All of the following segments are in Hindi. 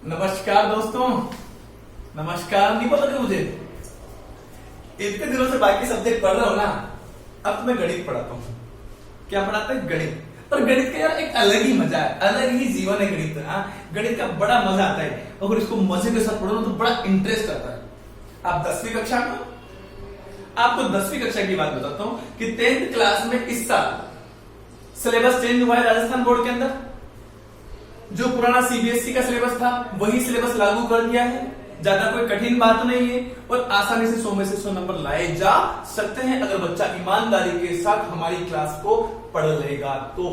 नमस्कार दोस्तों, नमस्कार नहीं पता था मुझे। इतने दिनों से बाकी सब्जेक्ट पढ़ रहा हूं ना, अब तो मैं गणित पढ़ाता हूँ। क्या पढ़ाते हैं? गणित। और गणित का यार एक अलग ही मजा है, अलग ही जीवन है गणित। गणित का बड़ा मजा आता है, अगर इसको मजे के साथ पढ़ो तो बड़ा इंटरेस्ट आता है। आप 10वीं कक्षा में, आपको 10वीं कक्षा की बात बताता हूँ कि 10th क्लास में इस साल सिलेबस चेंज हुआ है राजस्थान बोर्ड के अंदर। जो पुराना सीबीएसई का सिलेबस था वही सिलेबस लागू कर दिया है। ज्यादा कोई कठिन बात नहीं है और आसानी से 100 में से 100 नंबर लाए जा सकते हैं अगर बच्चा ईमानदारी के साथ हमारी क्लास को पढ़ लेगा। तो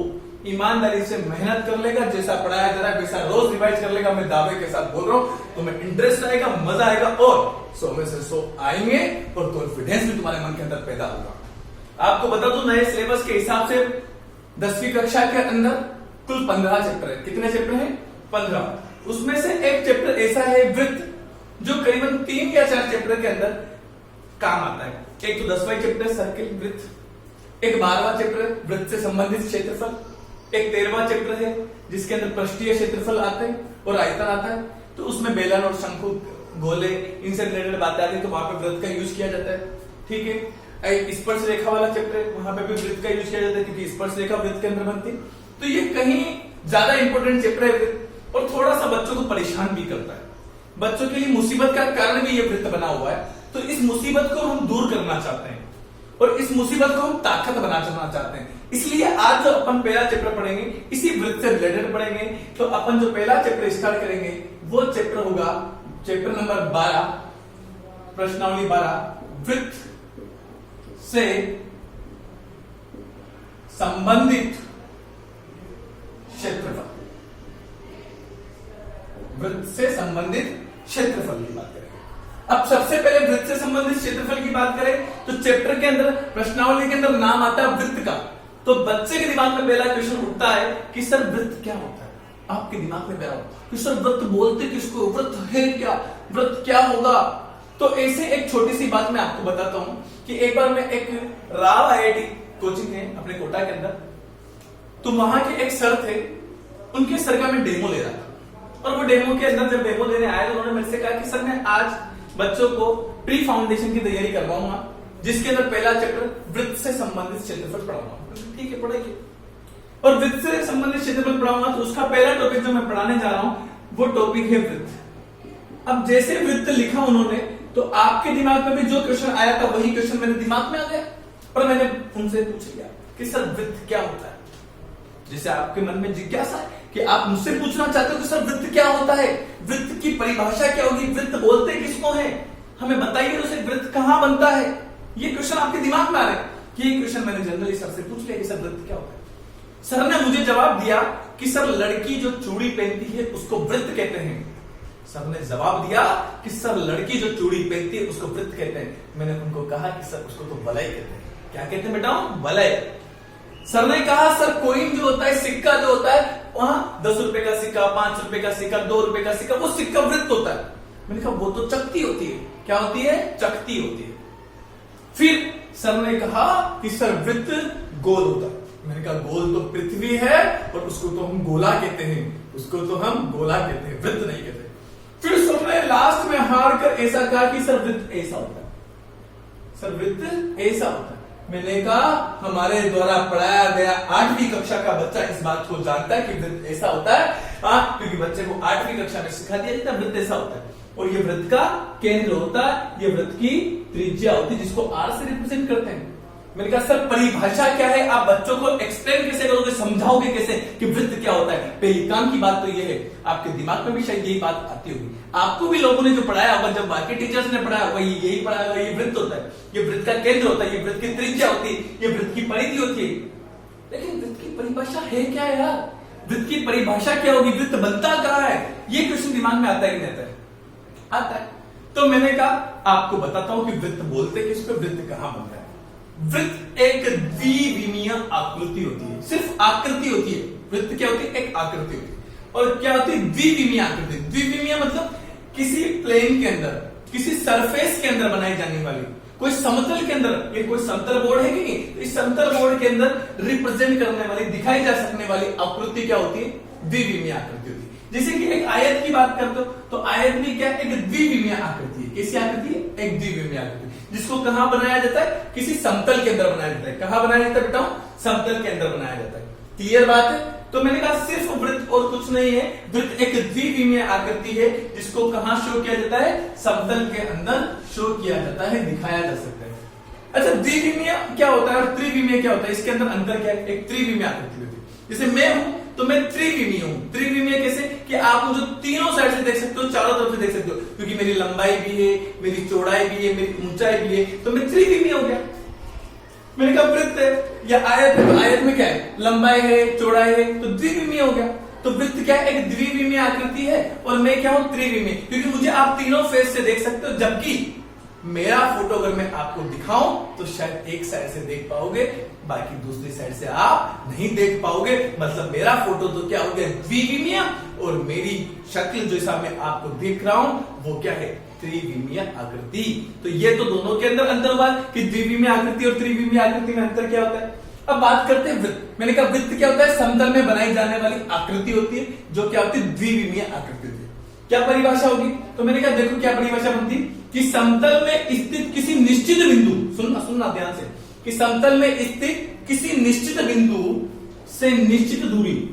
ईमानदारी से मेहनत कर लेगा, जैसा पढ़ाया जा रहा है वैसा रोज रिवाइज कर लेगा। मैं दावे के साथ बोल रहा हूं, तुम्हें इंटरेस्ट आएगा, मजा आएगा और 100 में से 100 आएंगे और कॉन्फिडेंस भी तुम्हारे मन के अंदर पैदा होगा। आपको बता दूं, नए सिलेबस के हिसाब से 10वीं कक्षा के अंदर कुल 15 चैप्टर है। कितने चैप्टर हैं? 15। उसमें से एक चैप्टर ऐसा है वृत्त, जो करीबन 3 या 4 चैप्टर के अंदर काम आता है। एक तो 10वां चैप्टर सर्किल वृत्त, एक 12वां चैप्टर वृत्त से संबंधित क्षेत्रफल, एक 13वां चैप्टर है जिसके अंदर पृष्ठीय क्षेत्रफल आते हैं और आयतन आता है। तो उसमें बेलन और शंकु, गोले, इनसे रिलेटेड बातें आती है, तो वहां पे वृत्त का यूज किया जाता है। ठीक है। स्पर्श रेखा वाला चैप्टर है, वहां पे भी वृत्त का यूज किया जाता है क्योंकि स्पर्श रेखा वृत्त के अंदर बनती है। तो ये कहीं ज्यादा इंपॉर्टेंट चैप्टर है और थोड़ा सा बच्चों को परेशान भी करता है। बच्चों के लिए मुसीबत का कारण भी ये वृत्त बना हुआ है। तो इस मुसीबत को हम दूर करना चाहते हैं और इस मुसीबत को हम ताकत बनाना चाहते हैं। इसलिए आज जो अपन पहला चैप्टर पढ़ेंगे इसी वृत्त से रिलेटेड पढ़ेंगे। तो अपन जो पहला चैप्टर स्टार्ट करेंगे वो चैप्टर होगा चैप्टर नंबर 12, प्रश्नावली 12, वृत्त से संबंधित क्षेत्रफल। वृत्त से संबंधित क्षेत्रफल की बात करेंगे। अब सबसे पहले वृत्त से संबंधित क्षेत्रफल की बात करें तो चैप्टर के अंदर, प्रश्नावली के अंदर नाम आता है वृत्त का। तो बच्चे के दिमाग में पहला क्वेश्चन उठता है कि सर वृत्त क्या होता है। आपके दिमाग में पहला होता है कि सर वृत्त बोलते किसको, वृत्त है क्या, वृत्त क्या होगा। तो ऐसे एक छोटी सी बात मैं आपको बताता हूं कि एक बार मैं एक राव आईआईटी कोचिंग है अपने कोटा के अंदर, तो वहां के एक सर थे, उनके सर का मैं डेमो ले रहा था। और वो डेमो के अंदर जब डेमो देने आए तो उन्होंने मेरे से कहा कि सर मैं आज बच्चों को प्री फाउंडेशन की तैयारी करवाऊंगा जिसके अंदर पहला चैप्टर वृत्त से संबंधित क्षेत्रफल पढ़ाऊंगा। ठीक है, पढ़ाइए। और वृत्त से संबंधित क्षेत्रफल पढ़ाऊंगा तो उसका पहला टॉपिक जो मैं पढ़ाने जा रहा हूं वो टॉपिक है वृत्त। अब जैसे वृत्त लिखा उन्होंने तो आपके दिमाग में भी जो क्वेश्चन आया था वही क्वेश्चन मेरे दिमाग में आ गया और मैंने उनसे पूछ लिया कि सर वृत्त क्या होता है। जैसे आपके मन में जिज्ञासा है कि आप मुझसे पूछना चाहते हो कि सर वृत्त क्या होता है, वृत्त की परिभाषा क्या होगी, वृत्त बोलते किसको है, हमें बताइए उसे, वृत्त कहां बनता है। ये क्वेश्चन आपके दिमाग में आ रहे हैं। ये क्वेश्चन मैंने जनरली सर से पूछ लिया कि सर वृत्त क्या होता है। सर ने मुझे जवाब दिया कि सर लड़की जो चूड़ी पहनती है उसको वृत्त कहते हैं। सर ने जवाब दिया कि सर लड़की जो चूड़ी पहनती है उसको वृत्त कहते हैं। मैंने उनको कहा कि सर उसको तो वलय कहते हैं। क्या कहते हैं बेटा? वलय। सर ने कहा सर कॉइन जो होता है, सिक्का जो होता है, वहां 10 रुपए का सिक्का, 5 रुपए का सिक्का, 2 रुपए का सिक्का, वो सिक्का वृत्त होता है। मैंने कहा वो तो चकती होती है। क्या होती है? चकती होती है। फिर सर ने कहा कि सर वृत्त गोल होता है। मैंने कहा गोल तो पृथ्वी है और उसको तो हम गोला कहते हैं, उसको तो हम गोला कहते हैं, वृत्त नहीं कहते। फिर सर ने लास्ट में हार कर ऐसा कहा कि सर वृत्त ऐसा होता है, सर वृत्त ऐसा होता है। मैंने कहा हमारे द्वारा पढ़ाया गया 8वीं कक्षा का बच्चा इस बात को जानता है कि वृत्त ऐसा होता है। क्योंकि बच्चे को 8वीं कक्षा में सिखा दिया जाता है वृत्त ऐसा होता है और ये वृत्त का केंद्र होता है, ये वृत्त की त्रिज्या होती है जिसको R से रिप्रेजेंट करते हैं। मैंने कहा सर परिभाषा क्या है, आप बच्चों को एक्सप्लेन कैसे करोगे, समझाओगे कैसे कि वृत्त क्या होता है। पहली काम की बात तो ये है, आपके दिमाग में भी शायद यही बात आती होगी, आपको भी लोगों ने जो पढ़ाया होगा, जब बाकी टीचर्स ने पढ़ाया वही यही पढ़ाया होगा, ये वृत्त होता है, ये वृत्त का केंद्र होता है, ये वृत्त की त्रिज्या होती है, ये वृत्त की परिधि होती है। लेकिन वृत्त की परिभाषा है क्या यार, वृत्त की परिभाषा क्या होगी, वृत्त बनता कहां है, ये क्वेश्चन दिमाग में आता ही रहता है, आता है। तो मैंने कहा आपको बताता हूं कि वृत्त बोलते किसको, वृत्त कहां बनता है। वृत्त एक द्विविमीय आकृति होती है, सिर्फ आकृति होती है। वृत्त क्या होती है? एक आकृति होती है। और क्या होती है? द्विविमीय आकृति। द्विविमीय मतलब किसी प्लेन के अंदर, किसी सरफेस के अंदर बनाई जाने वाली, कोई समतल के अंदर, ये कोई समतल बोर्ड है कि नहीं, तो इस समतल बोर्ड के अंदर रिप्रेजेंट करने वाली, दिखाई जा सकने वाली आकृति क्या होती है? द्विविमीय आकृति होती है। जैसे कि एक आयत की बात करते हो तो आयत भी क्या एक द्विविमीय आकृति है। कैसी आकृति है? एक द्विविमीय आकृति, जिसको कहां बनाया जाता है? किसी समतल के अंदर बनाया जाता है। कहां बनाया जाता है बेटा? समतल के अंदर बनाया जाता है। क्लियर बात है? तो मैंने कहा सिर्फ वृत्त और कुछ नहीं है, वृत्त एक द्विविमीय आकृति है जिसको कहां शो किया जाता है? समतल के अंदर शो किया जाता है, दिखाया जा सकता है। अच्छा, द्विविमीय क्या होता है और त्रिविमीय क्या होता है? इसके अंदर अंतर क्या है? एक त्रिविमीय आकृति होती है। जैसे मैं हूं तो मैं त्रिविमीय हूं। त्रिविमीय कैसे? कि आप मुझे तीनों साइड से देख सकते हो, चारों तरफ से देख सकते हो, क्योंकि मेरी लंबाई भी है, मेरी चौड़ाई भी है, मेरी ऊंचाई भी है, तो मैं त्रिविमीय हो गया। मैंने कहा वृत्त है या आयत है, तो आयत में क्या है? लंबाई है, चौड़ाई है, तो द्विविमीय हो गया। तो वृत्त क्या है? एक द्विविमीय आकृति है और मैं क्या हूं? त्रिविमीय, क्योंकि मुझे आप तीनों फेस से देख सकते हो, जबकि मेरा फोटो अगर मैं आपको दिखाऊं तो शायद एक साइड से देख पाओगे, बाकी दूसरी साइड से आप नहीं देख पाओगे। मतलब मेरा फोटो तो क्या हो गया? द्विविमीय, और मेरी शक्ल जो मैं आपको दिख रहा हूं वो क्या है? त्रिविमीय आकृति। तो ये तो दोनों के अंदर अंतर हुआ कि द्विविमीय आकृति और त्रिविमीय आकृति में अंतर क्या होता है। अब बात करते हैं वृत्त। मैंने कहा वृत्त क्या होता है? समतल में बनाई जाने वाली आकृति होती है, जो क्या होती है? द्विविमीय आकृति होती है। क्या परिभाषा होगी? तो मैंने कहा देखो क्या परिभाषा बनती कि समतल में स्थित किसी निश्चित बिंदु, सुनना ध्यान से, कि समतल में स्थित किसी निश्चित बिंदु से निश्चित दूरी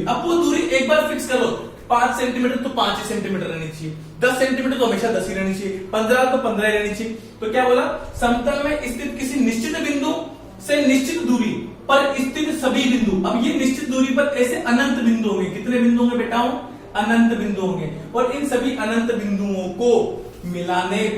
अब वो दूरी एक बार फिक्स करो, 5 सेंटीमीटर तो 5 ही सेंटीमीटर रहनी चाहिए, 10 सेंटीमीटर तो हमेशा 10 ही रहनी चाहिए, 15 तो 15 ही रहनी चाहिए। तो क्या बोला? समतल में स्थित किसी निश्चित बिंदु से निश्चित दूरी पर स्थित सभी बिंदु। अब ये निश्चित दूरी पर ऐसे अनंत बिंदु होंगे। कितने बिंदु होंगे बेटा? अनंत बिंदु होंगे। और इन सभी अनंत बिंदुओं को मिलाने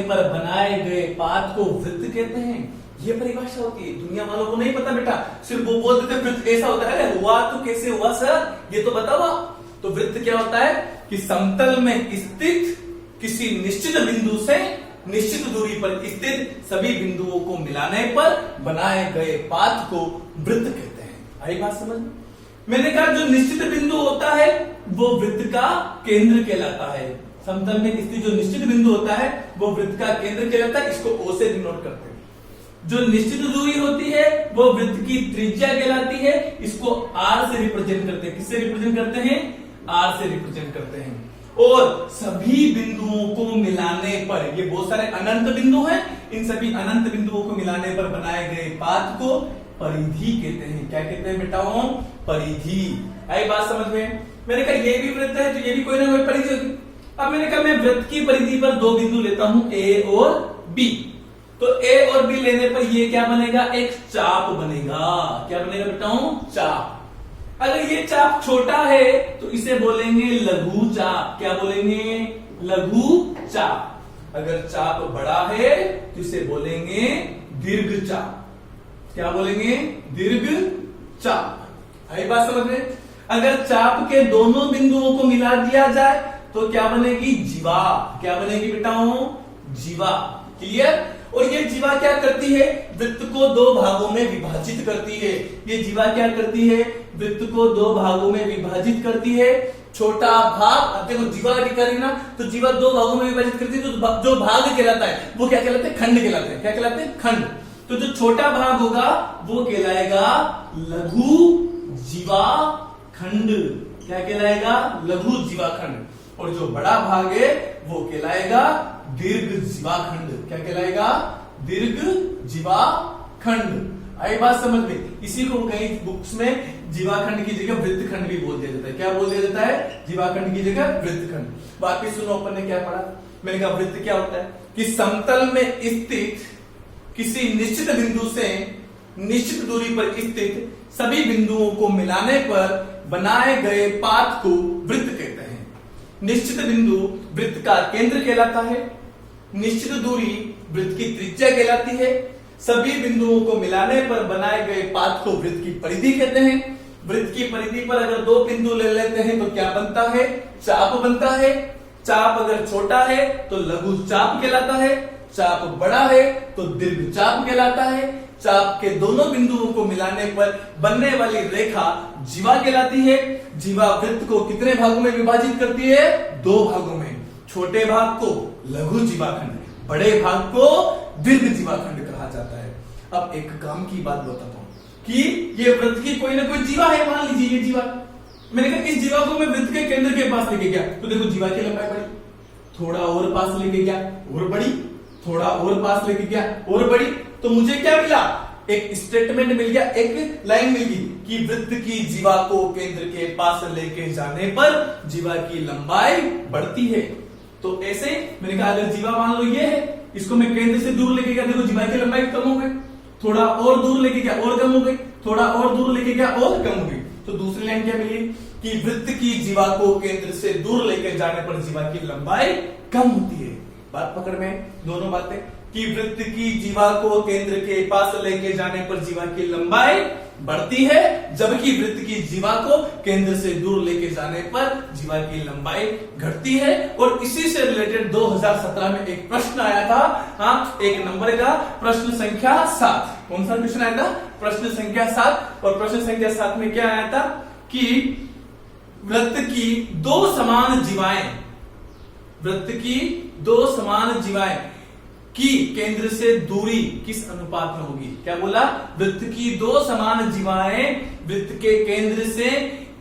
पर बनाए गए पाथ को वृत्त कहते हैं। ये परिभाषा होती है। दुनिया वालों को नहीं पता बेटा, सिर्फ वो बोल देते वृत्त ऐसा होता है। अरे हुआ तो कैसे हुआ सर, ये तो बताओ। तो वृत्त क्या होता है कि समतल में स्थित किसी निश्चित बिंदु से निश्चित दूरी पर स्थित सभी बिंदुओं को मिलाने पर बनाए गए पाथ को वृत्त कहते हैं। आई बात समझ? मैंने कहा जो निश्चित बिंदु होता है वो वृत्त का केंद्र कहलाता है। समतल में स्थित जो निश्चित बिंदु होता है वो वृत्त का केंद्र कहलाता है। इसको ओ से डिनोट करते हैं। जो निश्चित दूरी होती है वो वृत्त की त्रिज्या कहलाती है। इसको आर से रिप्रेजेंट करते हैं। किससे रिप्रेजेंट करते हैं? आर से रिप्रेजेंट करते हैं। और सभी बिंदुओं को मिलाने पर, ये बहुत सारे अनंत बिंदु हैं, इन सभी अनंत बिंदुओं को मिलाने पर बनाए गए पाथ को परिधि कहते हैं। क्या कहते हैं बेटा? परिधि। आई बात समझ में? मैंने कहा ये भी वृत्त है तो ये भी कोई ना कोई परिधि होगी। अब मैंने कहा मैं वृत्त की परिधि पर दो बिंदु लेता हूं, ए और बी। तो ए और बी लेने पर ये क्या बनेगा? एक चाप बनेगा। क्या बनेगा बेटा? चाप। अगर ये चाप छोटा है तो इसे बोलेंगे लघु चाप। क्या बोलेंगे? लघु चाप। अगर चाप बड़ा है तो इसे बोलेंगे दीर्घ चाप। क्या बोलेंगे? दीर्घ चाप। आई बात समझ में? अगर चाप के दोनों बिंदुओं को मिला दिया जाए तो क्या बनेगी? जीवा। क्या बनेगी बेटा? जीवा। क्लियर? और ये जीवा क्या करती है? वृत्त को दो भागों में विभाजित करती है। ये जीवा क्या करती है? वृत्त को दो भागों में विभाजित करती है। छोटा भाग, अब देखो जीवा दिखा रही ना, तो जीवा दो भागों में विभाजित करती है। तो जो भाग कहलाता है वो क्या कहलाते हैं? खंड कहलाते हैं। क्या कहलाते हैं? खंड। तो जो छोटा भाग होगा वो कहलाएगा लघु जीवा खंड। क्या कहलाएगा? लघु जीवा खंड। और जो बड़ा भाग है वो कहलाएगा दीर्घ जीवा खंड। क्या कहलाएगा? दीर्घ जीवा खंड। आई बात समझ में? इसी को कई बुक्स में जीवाखंड की जगह वृत्त खंड भी बोल दिया जाता है। क्या बोल दिया जाता है? जीवाखंड की जगह वृत्त खंड। बाकी सुनो अपन ने क्या पढ़ा। मैंने कहा वृत्त क्या होता है कि समतल में स्थित किसी निश्चित बिंदु से निश्चित दूरी पर स्थित सभी बिंदुओं को मिलाने पर बनाए गए पाथ को वृत्त कहते हैं। निश्चित बिंदु वृत्त का केंद्र कहलाता है। निश्चित दूरी वृत्त की त्रिज्या कहलाती है। सभी बिंदुओं को मिलाने पर बनाए गए पाथ को वृत्त की परिधि कहते हैं। वृत्त की परिधि पर अगर दो बिंदु ले लेते हैं तो क्या बनता है? चाप बनता है। चाप अगर छोटा है तो लघु चाप कहलाता है। चाप बड़ा है तो दीर्घ चाप कहलाता है। चाप के दोनों बिंदुओं को मिलाने पर बनने वाली रेखा जीवा कहलाती है। जीवा वृत्त को कितने भागों में विभाजित करती है? दो भागों में। छोटे भाग को लघु जीवाखंड, बड़े भाग को दीर्घ जीवाखंड कहा जाता है। अब एक काम की बात बताता हूं। कि ये वृत्त की कोई ना कोई जीवा है, मान लीजिए ये जीवा। मैंने कहा इस जीवा को मैं वृत्त के केंद्र के पास लेके गया तो देखो जीवा की लंबाई बढ़ी, थोड़ा और पास लेके गया और बढ़ी, थोड़ा और पास लेके गया और बढ़ी, तो मुझे क्या मिला, एक स्टेटमेंट मिल गया, एक लाइन मिल गई कि वृत्त की जीवा को केंद्र के पास लेके जाने पर जीवा की लंबाई बढ़ती है। तो ऐसे मैंने कहा अगर जीवा मान लो ये है, इसको मैं केंद्र से दूर लेके गया, देखो जीवा की लंबाई कम हो गई, थोड़ा और दूर लेके गया और कम हो गई, थोड़ा और दूर लेके गया और कम हो गई। तो दूसरी लाइन क्या मिली कि वृत्त की जीवा को केंद्र से दूर लेकर जाने पर जीवा की लंबाई कम होती है। बात पकड़ में, दोनों बातें, कि वृत्त की जीवा को केंद्र के पास लेके जाने पर जीवा की लंबाई बढ़ती है, जबकि वृत्त की जीवा को केंद्र से दूर लेके जाने पर जीवा की लंबाई घटती है। और इसी से रिलेटेड 2017 में एक प्रश्न आया था, हाँ, एक नंबर का प्रश्न संख्या 7। कौन सा क्वेश्चन आया था? प्रश्न संख्या 7। और प्रश्न संख्या 7 में क्या आया था कि वृत्त की दो समान जीवाएं, वृत्त की दो समान जीवाएं की केंद्र से दूरी किस अनुपात में होगी? क्या बोला? वृत्त की दो समान जीवाएं वृत्त के केंद्र से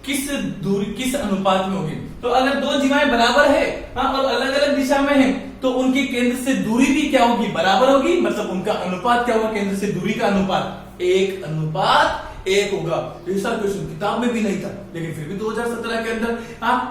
किस दूरी, किस अनुपात में होगी? तो अगर दो जीवाएं बराबर है, हाँ, और अलग अलग दिशा में है, तो उनकी केंद्र से दूरी भी क्या होगी? बराबर होगी। मतलब उनका अनुपात क्या होगा? केंद्र से दूरी का अनुपात 1:1 होगा। ऐसा क्वेश्चन किताब में भी नहीं था, लेकिन फिर भी 2017 के अंदर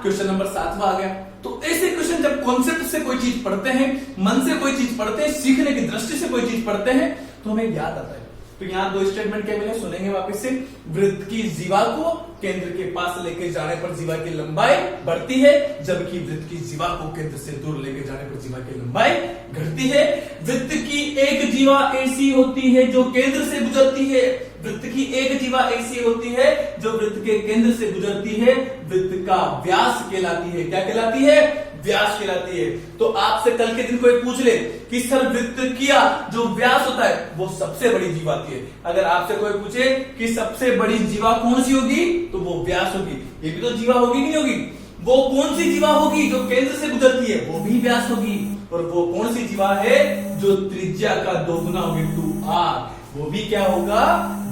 क्वेश्चन नंबर 7 आ गया। तो ऐसे क्वेश्चन जब कॉन्सेप्ट से कोई चीज पढ़ते हैं, मन से कोई चीज पढ़ते हैं, सीखने की दृष्टि से कोई चीज पढ़ते हैं, तो हमें याद आता है। तो यहाँ दो स्टेटमेंट क्या मिले, सुनेंगे वापस से। वृत्त की जीवा को केंद्र के पास लेके जाने पर जीवा की लंबाई बढ़ती है, जबकि वृत्त की जीवा को केंद्र से दूर लेके जाने पर जीवा की लंबाई घटती है। वृत्त की एक जीवा ऐसी होती है जो केंद्र से गुजरती है, वृत्त की एक जीवा ऐसी होती है जो वृत्त के केंद्र से गुजरती है, वृत्त का व्यास कहलाती है। क्या कहलाती है? व्यास कहलाती है। तो आपसे कल के दिन कोई पूछ ले कि सर वृत्त किया जो व्यास होता है वो सबसे बड़ी जीवा आती है। अगर आपसे कोई पूछे कि सबसे बड़ी जीवा कौन सी होगी, तो वो व्यास होगी। ये भी तो जीवा होगी कि नहीं होगी? वो कौन सी जीवा होगी जो केंद्र से गुजरती है? वो भी व्यास होगी। और वो कौन सी जीवा है जो त्रिज्या का 2 गुना होगी, 2r, वो भी क्या होगा?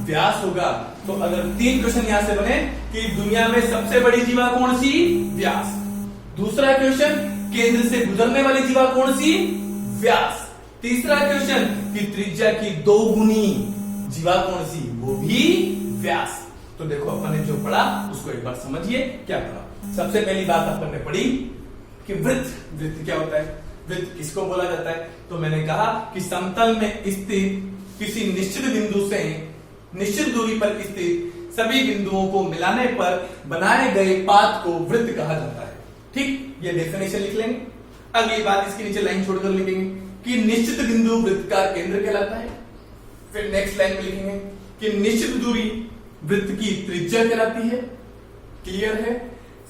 व्यास होगा। तो अगर 3 क्वेश्चन यहां से बने कि दुनिया में सबसे बड़ी जीवा कौन सी? व्यास। दूसरा क्वेश्चन, केंद्र से गुजरने वाली जीवा कौन सी? व्यास। तीसरा क्वेश्चन कि त्रिज्या की 2 गुनी जीवा कौन सी? वो भी व्यास। तो देखो अपन ने जो पढ़ा उसको एक बार समझिए। क्या पढ़ा? सबसे पहली बात अपन ने पढ़ी कि वृत्त क्या होता है, वृत्त किसको बोला जाता है? तो मैंने कहा कि समतल में स्थित किसी निश्चित बिंदु से निश्चित दूरी पर स्थित सभी बिंदुओं को मिलाने पर बनाए गए पाथ को वृत्त कहा जाता है। ठीक, ये डेफिनेशन लिख लेंगे। अगली बात इसके नीचे लाइन छोड़कर लिखेंगे कि निश्चित बिंदु वृत्त का केंद्र कहलाता है। फिर नेक्स्ट लाइन में लिखेंगे कि निश्चित दूरी वृत्त की त्रिज्या कहलाती है। क्लियर है?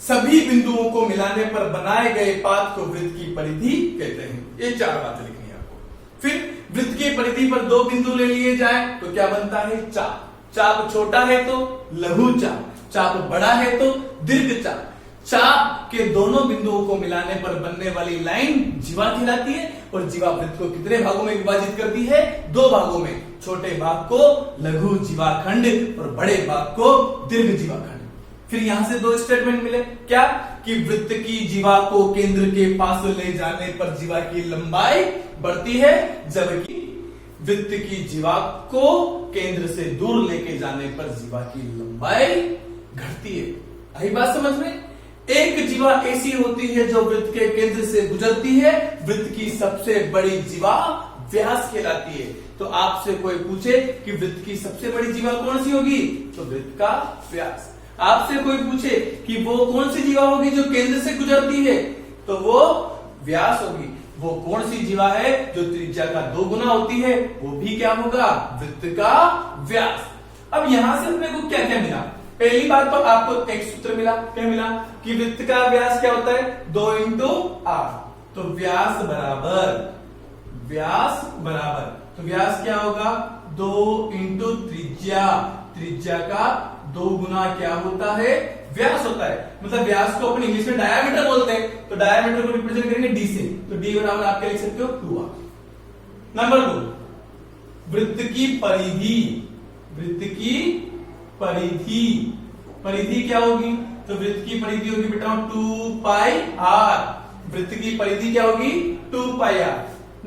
सभी बिंदुओं को मिलाने पर बनाए गए पाथ को वृत्त की परिधि कहते हैं। ये 4 बातें लिखनी है आपको। फिर वृत्त की परिधि पर 2 बिंदु ले लिए जाए तो क्या बनता है? चाप। चाप छोटा है तो लघु चाप, चाप बड़ा है तो दीर्घ चाप। चाप के दोनों बिंदुओं को मिलाने पर बनने वाली लाइन जीवा कहलाती है। और जीवा वृत्त को कितने भागों में विभाजित करती है? 2 भागों में। छोटे भाग को लघु जीवाखंड और बड़े भाग को दीर्घ जीवाखंड। फिर यहां से 2 स्टेटमेंट मिले। क्या? कि वृत्त की जीवा को केंद्र के पास ले जाने पर जीवा की लंबाई बढ़ती है, जबकि वृत्त की जीवा को केंद्र से दूर लेके जाने पर जीवा की लंबाई घटती है। आई बात समझ में? एक जीवा ऐसी होती है जो वृत्त के केंद्र से गुजरती है, वृत्त की सबसे बड़ी जीवा व्यास कहलाती है। तो आपसे कोई पूछे कि वृत्त की सबसे बड़ी जीवा कौन सी होगी, तो वृत्त का व्यास। आपसे कोई पूछे कि वो कौन सी जीवा होगी जो केंद्र से गुजरती है, तो वो व्यास होगी। वो कौन सी जीवा है जो त्रिज्या का 2 गुना होती है, वो भी क्या होगा? वृत्त का व्यास। अब यहां से अपने को क्या क्या मिला? पहली बात तो आपको एक सूत्र मिला। क्या मिला? कि वृत्त का व्यास क्या होता है? 2 × r। तो व्यास बराबर तो व्यास क्या होगा? 2 × त्रिज्या। त्रिज्या का 2 गुना क्या होता है? व्यास होता है। मतलब व्यास को अपन इंग्लिश में डायामीटर बोलते हैं। तो डायामीटर को रिप्रेजेंट करेंगे d से। तो d बराबर आप क्या लिख सकते हो? 2r। नंबर 2, वृत्त की परिधि। वृत्त की परिधि, परिधि क्या होगी? तो वृत्त की परिधि होगी बेटा 2 पाई r, वृत्त की परिधि क्या होगी? 2 पाई r।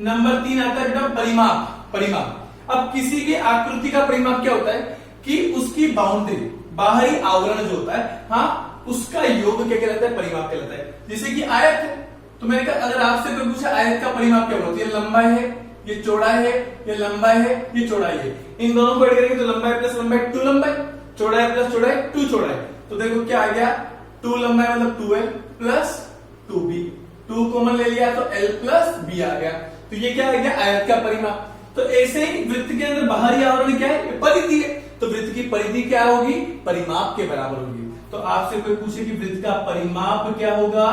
नंबर 3 आता है बेटा परिमाप, परिमाप। अब किसी भी आकृति का परिमाप क्या होता है कि उसकी बाउंड्री, बाहरी आवरण जो होता है, हाँ, उसका योग क्या कहलाता है? परिमाप कहलाता है। जैसे कि आयत है, तो मैंने कहा अगर आपसे कोई पूछा आयत का परिमाप क्या होता है? ये लंबाई है, ये चौड़ाई है, ये लंबाई है, ये चौड़ाई है। इन दोनों को ऐड करेंगे तो लंबाई प्लस लंबाई 2 लंबाई, चौड़ाई प्लस चौड़ाई 2 चौड़ाई। तो देखो क्या आ गया? 2 लंबाई मतलब 2l प्लस 2b, 2 कॉमन ले लिया तो l प्लस b आ गया। तो ये क्या आ गया? आयत का परिमाप। तो ऐसे ही वृत्त के अंदर बाहरी आवरण क्या है? परिधि है। तो वृत्त की परिधि क्या होगी? परिमाप के बराबर होगी। तो आपसे कोई पूछे कि वृत्त का परिमाप क्या होगा,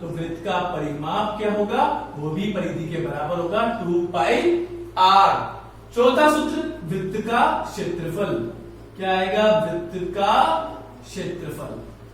तो वृत्त का परिमाप क्या होगा? वो भी परिधि के बराबर होगा 2 पाई r। चौथा सूत्र वृत्त का क्षेत्रफल, क्या आएगा? वृत्त का क्षेत्रफल।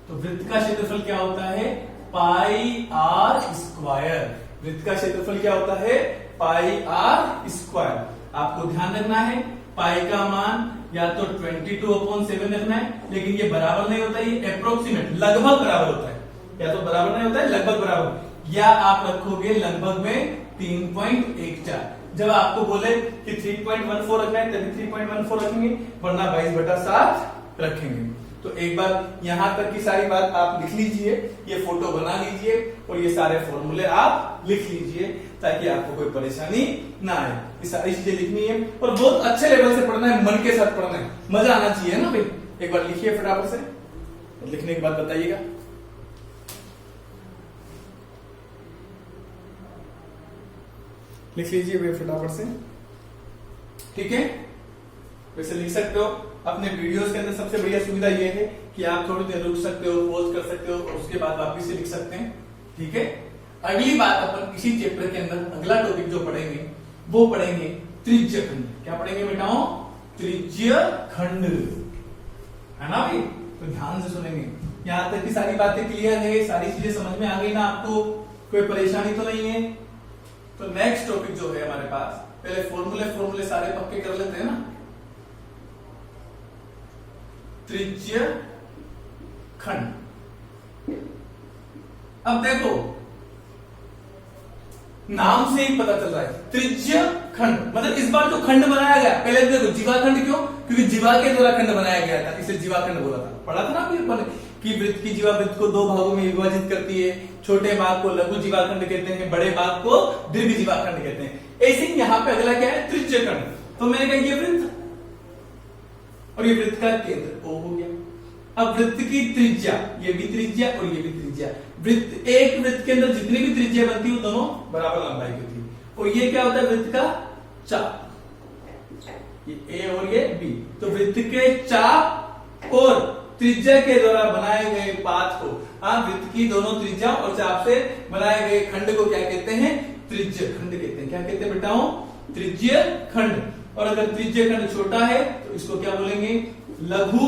तो वृत्त का क्षेत्रफल क्या होता है? पाई r स्क्वायर। वृत्त का क्षेत्रफल क्या होता है? पाई r स्क्वायर। आपको ध्यान रखना है पाई का मान या तो 22/7 रखना है, लेकिन ये बराबर नहीं होता, ये अप्रोक्सीमेट लगभग बराबर होता है, या तो बराबर नहीं होता है लगभग बराबर, या आप रखोगे लगभग में 3.14। जब आपको बोले कि 3.14 रखना है तभी 3.14 रखेंगे, वरना 22/7 रखेंगे। तो एक बार यहां तक की सारी बात आप लिख लीजिए, ये फोटो बना लीजिए और ये सारे फॉर्मूले आप लिख लीजिए ताकि आपको कोई परेशानी ना आए। ये सारी चीजें लिखनी है और बहुत अच्छे लेवल से पढ़ना है, मन के साथ पढ़ना है, मजा आना चाहिए ना भाई। एक बार लिखिए फटाफट से, लिखने के बाद बताइएगा। लिख लीजिए वे फटाफट से, ठीक है। वैसे लिख सकते हो, अपने वीडियोस के अंदर सबसे बढ़िया सुविधा ये है कि आप थोड़ी देर रुक सकते हो, पॉज कर सकते हो और उसके बाद वापिस से लिख सकते हैं, ठीक है। अगली बात अपन इसी चैप्टर के अंदर अगला टॉपिक जो पढ़ेंगे वो पढ़ेंगे त्रिज्य खंड। क्या पढ़ेंगे बेटाओ? त्रिज्य खंड, है ना भाई? तो ध्यान से सुनेंगे। यहां तक की सारी बातें क्लियर है, सारी चीजें समझ में आ गई ना आपको? कोई परेशानी तो नहीं है? तो नेक्स्ट टॉपिक जो है हमारे पास, पहले फॉर्मूले सारे पक्के कर लेते हैं ना। त्रिज्य खंड। अब देखो नाम से ही पता चल रहा है त्रिज्य खंड, मतलब इस बार जो खंड बनाया गया, पहले देखो जीवाखंड, क्यों? क्योंकि जीवा के द्वारा खंड बनाया गया था, इसे जीवाखंड बोला था। पढ़ा था ना अपन कि वृत्त की जीवा वृत्त को 2 भागों में विभाजित करती है, छोटे भाग को लघु जीवाखंड कहते हैं, बड़े भाग को दीर्घ जीवाखंड कहते हैं। ऐसे ही यहाँ पे अगला क्या है? त्रिज्य खंड। तो मैंने कहा ये वृत्त और ये वृत्त का केंद्र O हो गया। अब वृत्त की त्रिज्या, ये भी त्रिज्या और ये भी त्रिज्या। वृत्त, एक वृत्त के अंदर जितनी भी त्रिज्या बनती है दोनों बराबर लंबाई की होती है। और ये क्या होता है? वृत्त का चाप, ये A और ये B। तो वृत्त के चाप और त्रिज्या के द्वारा बनाए गए पाथ को, वृत्त की दोनों त्रिज्या और चाप से बनाए गए खंड को क्या कहते हैं? त्रिज्य खंड कहते हैं। क्या कहते हैं बेटाओ? त्रिज्य खंड। और अगर त्रिज्य खंड छोटा है तो इसको क्या बोलेंगे? लघु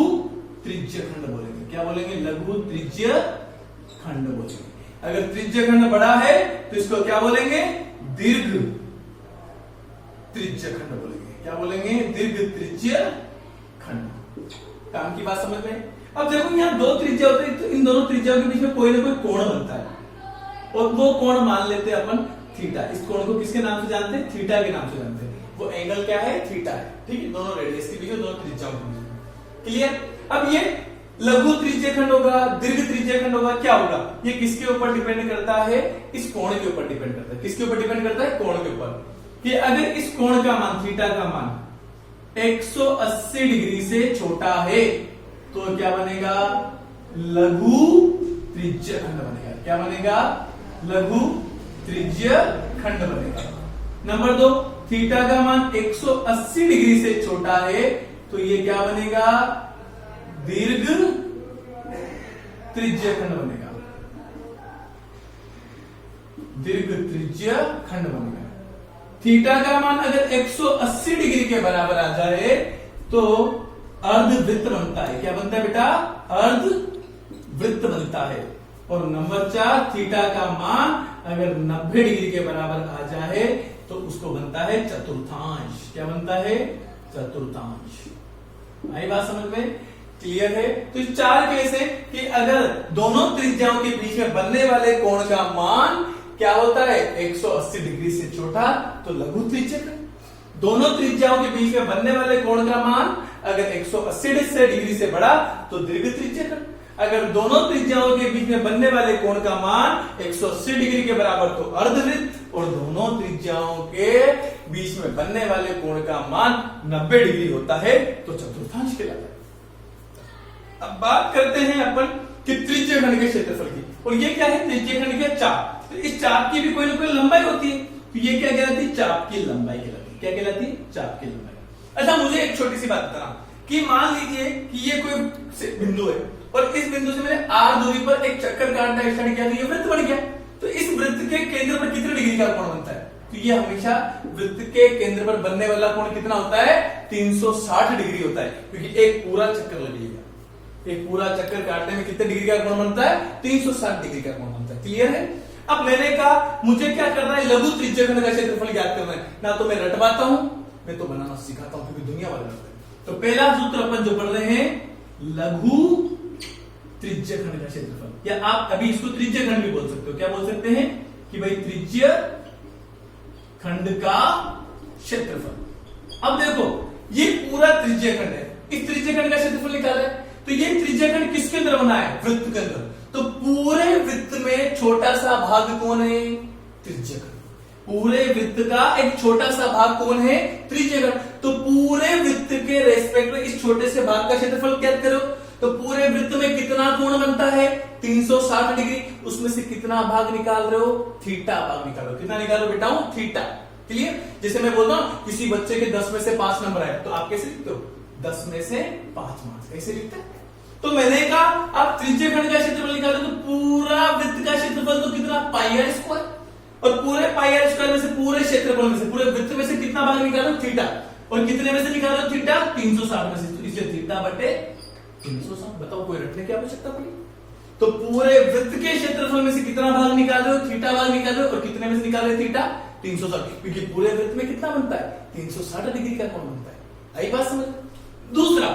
त्रिज्य खंड बोलेंगे। क्या बोलेंगे? लघु त्रिज्य खंड बोलेंगे। अगर त्रिज्य खंड बड़ा है तो इसको क्या बोलेंगे? दीर्घ त्रिज्य खंड बोलेंगे। क्या बोलेंगे? दीर्घ त्रिज्य खंड। काम की बात समझ में? अब देखो यहाँ 2 त्रिज्या होते हैं, तो इन दोनों त्रिज्याओं के बीच में कोई ना कोई कोण बनता है और वो कोण मान लेते हैं अपन थीटा। इस कोण को किसके नाम से जानते हैं? थीटा के नाम से जानते हैं। वो एंगल क्या है? थीटा है, ठीक है। दोनों रेडियस के बीच में, दोनों त्रिज्याओं के बीच में, क्लियर। अब ये लघु त्रिज्य खंड होगा, दीर्घ त्रिज्य खंड होगा, क्या होगा? ये किसके ऊपर डिपेंड करता है? इस कोण के ऊपर डिपेंड करता है। किसके ऊपर डिपेंड करता है? कोण के ऊपर। कि अगर इस कोण का मान, थीटा का मान 180 डिग्री से छोटा है तो क्या बनेगा? लघु त्रिज्य खंड बनेगा। क्या बनेगा? लघु त्रिज्य खंड बनेगा। नंबर 2, थीटा का मान 180 डिग्री से छोटा है तो ये क्या बनेगा? दीर्घ त्रिज्य खंड बनेगा। दीर्घ त्रिज्य खंड बनेगा। थीटा का मान अगर 180 डिग्री के बराबर आ जाए तो अर्धवृत्त बनता है। क्या बनता है बेटा? अर्धवृत्त बनता है। और नंबर 4, थीटा का मान अगर 90 डिग्री के बराबर आ जाए तो उसको बनता है चतुर्थांश। क्या बनता है? चतुर्थांश। आई बात समझ में? क्लियर है? तो इस 4 केस है कि अगर दोनों त्रिज्याओं के बीच में बनने वाले कोण का मान क्या होता है 180 डिग्री से छोटा तो लघु त्रिज्यक। दोनों त्रिज्याओं के बीच में बनने वाले कोण का मान अगर 180 डिग्री से बड़ा तो दीर्घ त्रिज्यक। अगर दोनों त्रिज्याओं के बीच में बनने वाले कोण का मान 180 डिग्री के बराबर तो अर्धवृत्त, और दोनों त्रिज्याओं के बीच में बनने वाले कोण का मान 90 डिग्री होता है तो चतुर्थांश कहलाता है। अब बात करते हैं अपन कि त्रिज्य खंड के क्षेत्रफल की, और ये क्या है? त्रिज्य खंड के चाप। तो इस चाप की भी कोई ना कोई लंबाई होती है, तो ये क्या कहलाती है? चाप की लंबाई कहलाती है। क्या कहलाती है? चाप की लंबाई। अच्छा, मुझे एक छोटी सी बात बताना कि मान लीजिए कि ये कोई बिंदु है और इस बिंदु से मैंने r दूरी पर एक चक्कर काटना स्टार्ट किया तो ये वृत्त बन गया। तो इस वृत्त के केंद्र पर कितने डिग्री का कोण बनता है? तो ये हमेशा वृत्त के केंद्र पर बनने वाला कोण कितना होता है? 360 डिग्री होता है, क्योंकि एक पूरा चक्कर लगेगा। एक पूरा चक्कर काटने में कितने डिग्री का कोण बनता है? 360 डिग्री का कोण बनता है। क्लियर है? अब मैंने कहा मुझे क्या करना है? लघु त्रिज्य खंड का क्षेत्रफल ज्ञात करना है। ना तो मैं रटवाता हूं, मैं तो बनाना सिखाता हूं, क्योंकि दुनिया वाले रटते हैं। तो पहला सूत्र अपन जो पढ़ रहे हैं लघु त्रिज्य खंड का क्षेत्रफल, या आप अभी इसको त्रिज्य खंड भी बोल सकते हो। क्या बोल सकते हैं? कि भाई त्रिज्य खंड का क्षेत्रफल। अब देखो ये पूरा त्रिज्य खंड है, इस त्रिज्य खंड का क्षेत्रफल निकाला है, तो ये त्रिज्य खंड किसके अंदर बना है? वृत्त के अंदर। तो पूरे वृत्त में छोटा सा भाग कौन है? त्रिज्य खंड। पूरे वृत्त का एक छोटा सा भाग कौन है? त्रिज्य खंड। तो पूरे वृत्त के रेस्पेक्ट में इस छोटे से भाग का क्षेत्रफल ज्ञात करो। तो पूरे वृत्त में कितना कोण बनता है? 360 डिग्री। उसमें से कितना भाग निकाल रहे हो? थीटा भाग निकाल रहे हो। कितना निकालो बेटा? थीटा। क्लियर? जैसे मैं बोलता हूं किसी बच्चे के 10 में से 5 नंबर आए तो आप कैसे लिखते हो? 10 में से 5 मार्क्स। कैसे लिखते हैं? तो मैंने कहा आप त्रिज्य खंड का क्षेत्रफल निकालो तो पूरा वृत्त का क्षेत्रफल तो कितना? Pi r square. और पूरे पाई आर स्क्वायर में से पूरे क्षेत्रफल में से पूरे वृत्त में से कितना भाग निकालो? थीटा। और कितने में से निकालो? थीटा 360 में से। तो इसलिए थीटा बटे 360। बताओ कोई रटने की आवश्यकता पड़ी? तो पूरे वृत्त के क्षेत्रफल में से कितना भाग निकालो? थीटा भाग निकालो। और कितने में से निकाले? थीटा 360। क्योंकि पूरे वृत्त में कितना बनता है? 360 डिग्री का कोण बनता है। आई बात समझ? दूसरा,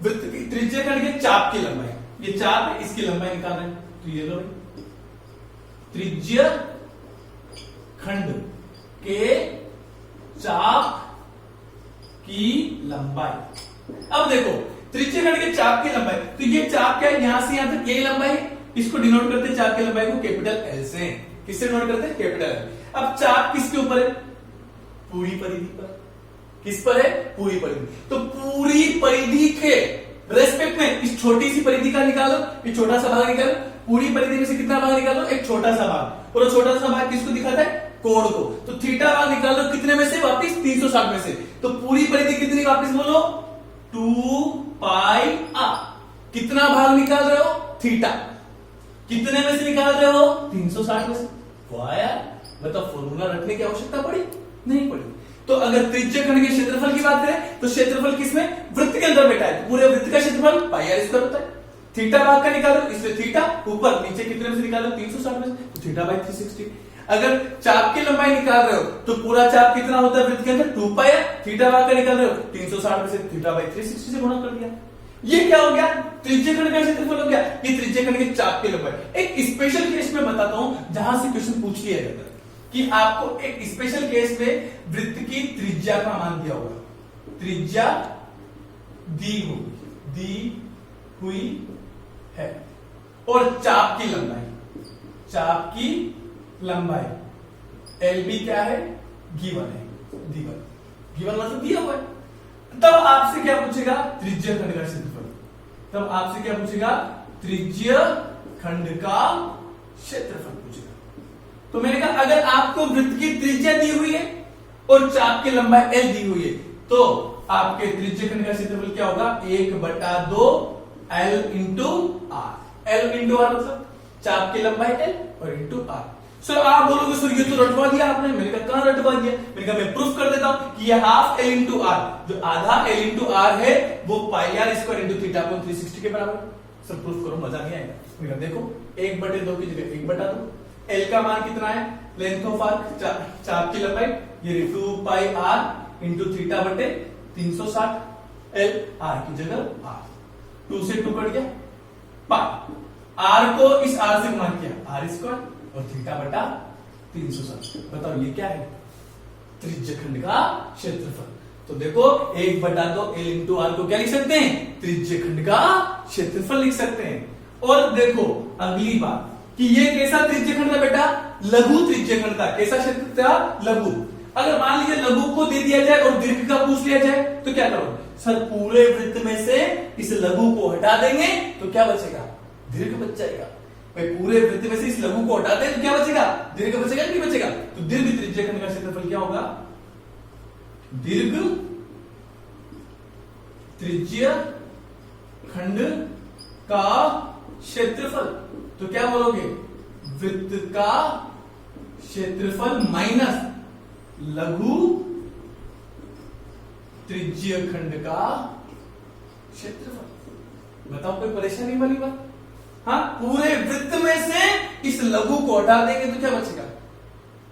वृत्त की त्रिज्य खंड के चाप की लंबाई। ये चाप है, इसकी लंबाई निकाल रहे हैं। तो ये लो त्रिज्य खंड के चाप की लंबाई। अब देखो त्रिज्य खंड के चाप की लंबाई, तो ये चाप क्या है? यहां से यहां तक यही लंबाई है। इसको डिनोट करते हैं चाप की लंबाई को कैपिटल एल से। किससे डिनोट करते हैं? Capital L. अब चाप किसके ऊपर है? पूरी परिधि पर। किस पर है? पूरी परिधि। तो पूरी परिधि के रेस्पेक्ट में इस छोटी सी परिधि का निकालो, ये छोटा सा भाग निकालो। पूरी परिधि में से कितना भाग निकालो? एक छोटा सा भाग। और छोटा सा भाग किसको दिखाता है? कोण को। तो थीटा भाग निकालो कितने में से? वापिस 360 में से। तो पूरी परिधि कितनी? वापिस बोलो 2 पाई आर। कितना भाग निकाल रहे हो? थीटा। कितने में से निकाल रहे हो? 360 में से। वाह यार, मतलब फॉर्मूला रखने की आवश्यकता पड़ी? नहीं पड़ी। तो अगर त्रिज्य खंड के क्षेत्रफल की बात करें तो क्षेत्रफल किसमें? वृत्त के अंदर बैठा है। पूरे वृत्त का क्षेत्रफल पाई आर स्क्वायर होता है। थीटा भाग का निकालो, इसलिए थीटा ऊपर, नीचे कितने में से निकालो? 360 में से। तो थीटा बाई 360। अगर चाप की लंबाई निकाल रहे हो तो पूरा चाप कितना होता है वृत्त के अंदर? 2 पाई आर। थीटा भाग का निकाल रहे हो 360 में से, थीटा बाई 360 से गुणा कर दिया। ये क्या हो गया? त्रिज्य खंड का क्षेत्रफल हो गया। ये त्रिज्य खंड के चाप की लंबाई। एक स्पेशल केस में बताता हूं जहां से क्वेश्चन पूछ लिया जाता है कि आपको एक स्पेशल केस में वृत्त की त्रिज्या का मान दिया होगा। त्रिज्या दी हुई है और चाप की लंबाई एल बी क्या है? गिवन है। गिवन मतलब दिया हुआ है। तब आपसे क्या पूछेगा? त्रिज्य खंड का क्षेत्रफल। तब आपसे क्या पूछेगा? त्रिज्य खंड का क्षेत्रफल पूछेगा। तो मैंने कहा अगर आपको वृत्त की त्रिज्या दी हुई है और चाप की लंबाई एल दी हुई है तो आपके त्रिज्य खंड का क्षेत्रफल क्या होगा? 1/2 l into r. L into r मतलब चाप की लंबाई एल और इंटू आर। सर आप बोलोगे सर ये तो रटवा दिया आपने। मैंने कहा कहां रटवा दिया? मैंने कहा मैं प्रूफ कर देता हूं कि ये हाफ एल इंटू आर, जो आधा एल इंटू आर है वो पाई आर स्क्वायर इंटू थीटा को 360 के बराबर। सर प्रूफ करो, मजा नहीं आएगा। मैंने कहा देखो 1/2 की जगह 1/2। एल का मान कितना है? लेंथ ऑफ आर्क, चाप की लंबाई, ये 2 पाई आर इंटू थीटा बटे 360। एल, आर की जगह आर, 2 से 2 कट गया, पाई आर को इस आर से गुणा किया, आर स्क्वायर और थीटा बटा 360। बताओ ये क्या है? त्रिज्यखंड का क्षेत्रफल। तो देखो 1/2 एल इंटू आर को क्या लिख सकते हैं? त्रिज्यखंड का क्षेत्रफल लिख सकते हैं। और देखो अगली बात कि ये कैसा त्रिज्यखंड था बेटा? लघु त्रिज्यखंड था। कैसा क्षेत्र था? लघु। अगर मान लीजिए लघु को दे दिया जाए और दीर्घ का पूछ लिया जाए तो क्या करोगे? सर पूरे वृत्त में से इस लघु को हटा देंगे तो क्या बचेगा? दीर्घ बच जाएगा। भाई पूरे वृत्त में से इस लघु को हटा दें तो क्या बचेगा? दीर्घ बचेगा नहीं बचेगा? तो दीर्घ त्रिज्यखंड का क्षेत्रफल क्या होगा? दीर्घ त्रिज्यखंड का क्षेत्रफल। तो क्या बोलोगे? वृत्त का क्षेत्रफल माइनस लघु त्रिज्यखंड का क्षेत्रफल। बताओ कोई परेशानी वाली बात? हाँ, पूरे वृत्त में से इस लघु को हटा देंगे तो क्या बचेगा?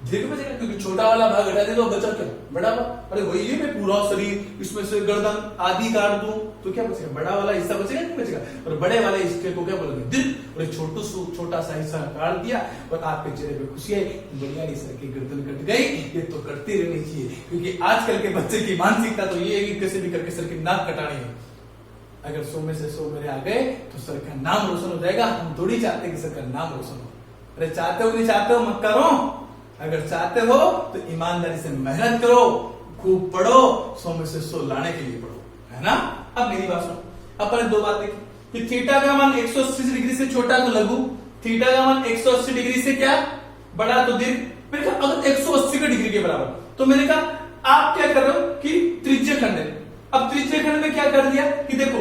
दीर्घ बचेगा, क्योंकि छोटा वाला भाग हटा दे तो बचा क्या? बड़ा वाला। अरे वही है, मैं पूरा शरीर इसमें से गर्दन आदि काट दूं तो क्या बचेगा? बड़ा वाला हिस्सा बचेगा नहीं बचेगा? और बड़े वाले हिस्से को क्या बोलोगे? दीर्घ। और छोटा सा हिस्सा काट दिया और आपके चेहरे पे खुशी आई, बढ़िया सर की गर्दन कट गई। ये तो कटती रहनी चाहिए, क्योंकि आजकल के बच्चे की मानसिकता तो ये है कि कैसे भी करके सर की नाक कटानी है। अगर 100 में से 100 मेरे आ गए तो सर का नाम रोशन हो जाएगा। हम थोड़ी चाहते कि सर का नाम रोशन हो। अरे चाहते हो नहीं चाहते हो मत करो। अगर चाहते हो तो ईमानदारी से मेहनत करो, खूब पढ़ो, 100 में से 100 लाने के लिए पढ़ो, है ना? अब मेरी बात सुनो। अपन ने दो बात देखी कि थीटा का मान 180 डिग्री से छोटा तो लघु, थीटा का मान 180 डिग्री से क्या बड़ा तो दीर्घ। मैंने कहा अगर 180 का डिग्री के बराबर, तो मैंने कहा आप क्या कर रहे हो कि त्रिज्यखंड है। अब त्रिज्यखंड में क्या कर दिया कि देखो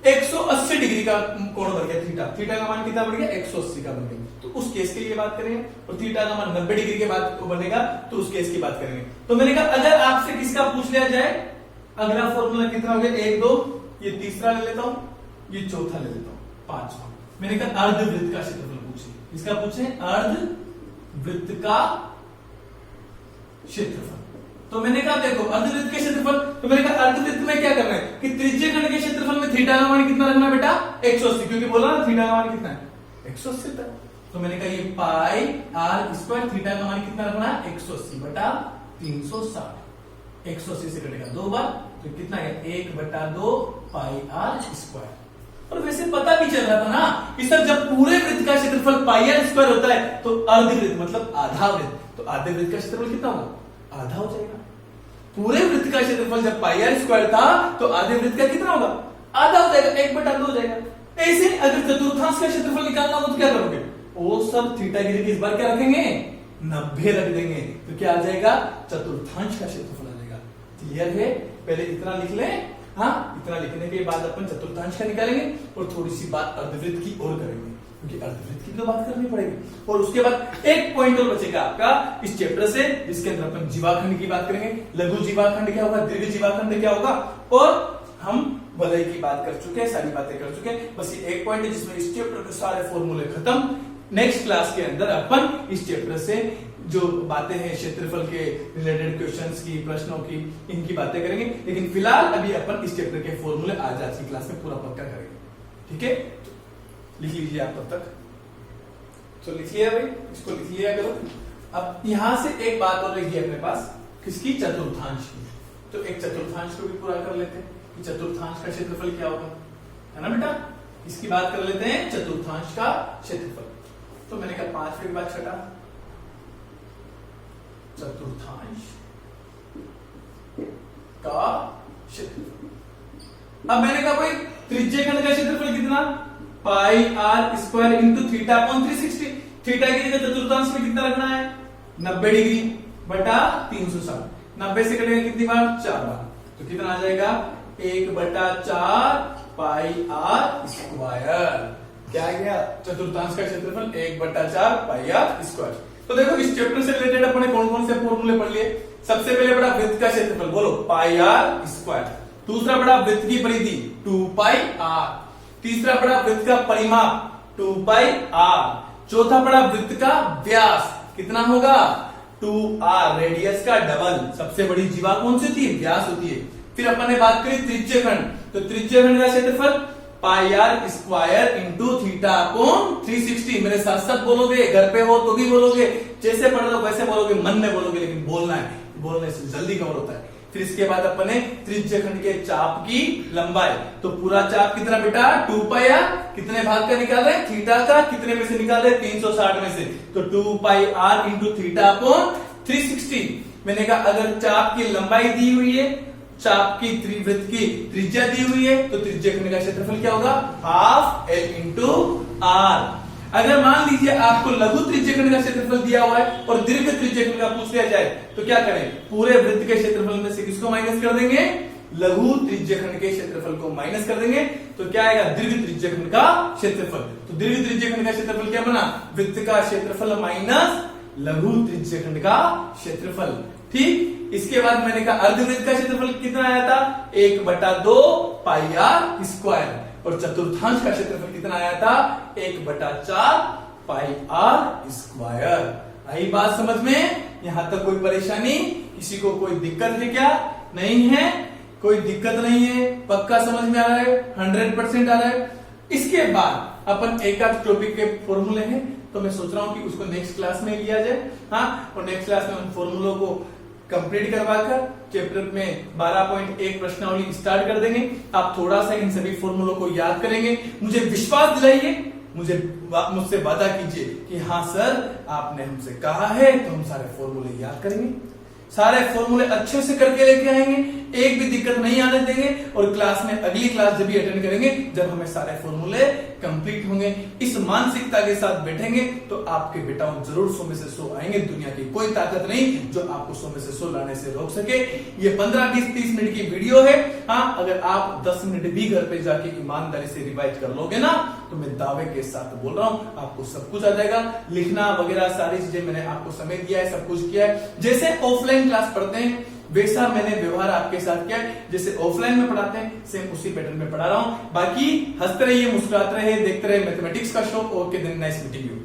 180 डिग्री का कोण बन गया थीटा, थीटा का मान कितना बन गया? 180 का बन गया। तो उस केस के लिए बात करेंगे। और थीटा का मान 90 डिग्री के बाद को बनेगा तो उस केस की बात करेंगे। तो मैंने कहा अगर आपसे किसका पूछ लिया जाए, अगला फॉर्मूला कितना हो गया? 1 2, ये तीसरा ले लेता हूं, ये चौथा ले लेता हूं, पांचवा। मैंने कहा अर्धवृत्त का क्षेत्रफल पूछे। किसका पूछे? अर्धवृत्त का क्षेत्रफल। तो मैंने कहा देखो अर्धवृत्त के क्षेत्रफल, तो मैंने कहा अर्धवृत्त में क्या करना है कि त्रिज्यखंड के क्षेत्रफल में थीटा का मान कितना रखना बेटा? 180, क्योंकि बोला ना थीटा का मान कितना है? 180 था। तो मैंने कहा ये पाई आर स्क्वायर, थीटा का मान कितना रखना है? 180 बटा 360। 180 से कटेगा 2 बार तो कितना है? 1/2 पाई आर स्क्वायर। और वैसे पता भी चल रहा था ना कि सर जब पूरे वृत्त का क्षेत्रफल पाई आर स्क्वायर होता है तो अर्धवृत्त मतलब आधा वृत्त, तो आधे वृत्त का क्षेत्रफल कितना होगा? आधा हो जाएगा। पूरे वृत्त का क्षेत्रफल जब पाई आर स्क्वायर था तो आधे वृत्त का कितना होगा? आधा हो जाएगा, 1/2 हो जाएगा। ऐसे अगर चतुर्थांश का क्षेत्रफल निकालना हो तो क्या करोगे? वो सब थीटा की जगह इस बार क्या रखेंगे? 90 रख देंगे तो क्या आ जाएगा? चतुर्थांश का क्षेत्रफल आ जाएगा। क्लियर है? पहले इतना लिख ले। हाँ, इतना लिखने के बाद अपन चतुर्थांश का निकालेंगे और थोड़ी सी बात अर्धवृत्त की और करेंगे, क्योंकि अर्धवृत्त की तो बात करनी पड़ेगी। और उसके बाद एक पॉइंट और बचेगा आपका इस चैप्टर से, जिसके अंदर अपन जीवाखंड की बात करेंगे। लघु जीवाखंड क्या होगा, दीर्घ जीवाखंड क्या होगा, और हम वलय की बात कर चुके हैं, सारी बातें कर चुके हैं। बस ये एक पॉइंट है जिसमें इस चैप्टर के सारे फॉर्मूले खत्म। नेक्स्ट क्लास के अंदर अपन इस चैप्टर से जो बातें हैं क्षेत्रफल के रिलेटेड क्वेश्चंस की, प्रश्नों की, इनकी बातें करेंगे। लेकिन फिलहाल अभी अपन इस चैप्टर के फॉर्मूले आज की क्लास में पूरा पक्का करेंगे। ठीक है, लिख लीजिए आप तब तक। तो लिख लिया भाई, इसको लिख लिया करो। अब यहां से एक बात और लिखिए अपने पास, किसकी? चतुर्थांश की। तो एक चतुर्थांश को भी पूरा कर लेते हैं कि चतुर्थांश का क्षेत्रफल क्या होगा, है ना बेटा? इसकी बात कर लेते हैं, चतुर्थांश का क्षेत्रफल। तो मैंने कहा 5वें के बाद छठा चतुर्थांश का क्षेत्रफल। अब मैंने कहा भाई त्रिज्यखंड का क्षेत्रफल कितना? Pi r square into theta upon 360। Theta की जगह चतुर्थांश में कितना रखना है? 90 डिग्री बटा 360। 90 से कटेगा कितनी बार? 4 बार। तो कितना आ जाएगा? 1/4 पाई आर स्क्वायर। क्या आ गया? चतुर्थांश का क्षेत्रफल 1/4 पाई आर स्क्वायर। तो देखो इस चैप्टर से रिलेटेड अपने कौन कौन से फॉर्मूले पढ़ लिए। सबसे पहले बड़ा वृत्त का क्षेत्रफल, बोलो पाई आर स्क्वायर। दूसरा बड़ा वृत्त की परिधि 2 पाई आर। तीसरा बड़ा वृत्त का परिमाप 2 पाई आर। चौथा बड़ा वृत्त का व्यास कितना होगा? 2r, रेडियस का डबल। सबसे बड़ी जीवा कौन सी होती है? व्यास होती है। फिर अपन ने बात करी त्रिज्यखंड, तो त्रिज्यखंड का क्षेत्रफल pi r square into theta upon 360। मेरे साथ साथ बोलोगे, घर पे हो तो भी बोलोगे, जैसे पढ़ रहे हो वैसे बोलोगे, मन में बोलोगे, लेकिन बोलना है, बोलने से जल्दी कवर होता है। फिर इसके बाद अपन ने त्रिज्यखंड के चाप की लंबाई, तो पूरा चाप कितना बेटा 2 पाई आर, कितने भाग का निकाल रहे हैं, थीटा का, कितने में से निकाल रहे हैं, 360 में से, तो 2 पाई आर इंटू थीटा अपॉन 360। मैंने कहा अगर चाप की लंबाई दी हुई है, चाप की त्रिवृत्त की त्रिज्या दी हुई है, तो त्रिज्यखंड का क्षेत्रफल क्या होगा, हाफ एल इंटू आर। अगर मान लीजिए आपको लघु त्रिज्यखंड का क्षेत्रफल दिया हुआ है और दीर्घ त्रिज्यखंड का पूछ लिया जाए, तो क्या करें, पूरे वृत्त के क्षेत्रफल में से किसको माइनस कर देंगे, लघु त्रिज्यखंड के क्षेत्रफल को माइनस कर देंगे, तो क्या आएगा, दीर्घ त्रिज्यखंड का क्षेत्रफल। तो दीर्घ त्रिज्यखंड का क्षेत्रफल क्या बना, वृत्त का क्षेत्रफल माइनस लघु त्रिज्यखंड का क्षेत्रफल। ठीक, इसके बाद मैंने कहा अर्धवृत्त का क्षेत्रफल कितना आया था, 1/2 पाई आर स्क्वायर, और चतुर्थांश का क्षेत्रफल कितना आया था, 1/4 पाई आर स्क्वायर। आई बात समझ में, यहां तक कोई परेशानी, किसी को कोई दिक्कत है क्या, नहीं है, कोई दिक्कत नहीं है, पक्का समझ में आ रहा है, 100% आ रहा है। इसके बाद अपन एक आध टॉपिक के फॉर्मूले हैं, तो मैं सोच रहा हूं कि उसको नेक्स्ट क्लास में लिया जाए, हाँ, और नेक्स्ट क्लास में उन फॉर्मूलों को कंप्लीट करवाकर चैप्टर में 12.1 प्रश्नावली स्टार्ट कर देंगे। आप थोड़ा सा इन सभी फॉर्मूलों को याद करेंगे, मुझे विश्वास दिलाइए, मुझसे वादा कीजिए कि हाँ सर आपने हमसे कहा है, तो हम सारे फॉर्मूले याद करेंगे, सारे फॉर्मूले अच्छे से करके लेके आएंगे, एक भी दिक्कत नहीं आने देंगे, और क्लास में अगली क्लास जब भी अटेंड करेंगे, जब हमें सारे फॉर्मूले कंप्लीट होंगे, इस मानसिकता के साथ बैठेंगे, तो आपके बेटाओं जरूर 100 में से 100 आएंगे। दुनिया की कोई ताकत नहीं जो आपको 100 में से 100 लाने से रोक सके। ये 15, 20, 30 मिनट की वीडियो है, हाँ, अगर आप 10 मिनट भी घर पे जाके ईमानदारी से रिवाइज कर लोगे ना, तो मैं दावे के साथ बोल रहा हूं आपको सब कुछ आ जाएगा। लिखना वगैरह सारी चीजें मैंने आपको समय दिया है, सब कुछ किया है, जैसे ऑफलाइन क्लास पढ़ते हैं वैसा मैंने व्यवहार आपके साथ किया, जैसे ऑफलाइन में पढ़ाते हैं सेम उसी पैटर्न में पढ़ा रहा हूं। बाकी हंसते रहिए, मुस्कुराते रहिए, देखते रहिए मैथमेटिक्स का show. Okay then, nice meeting you.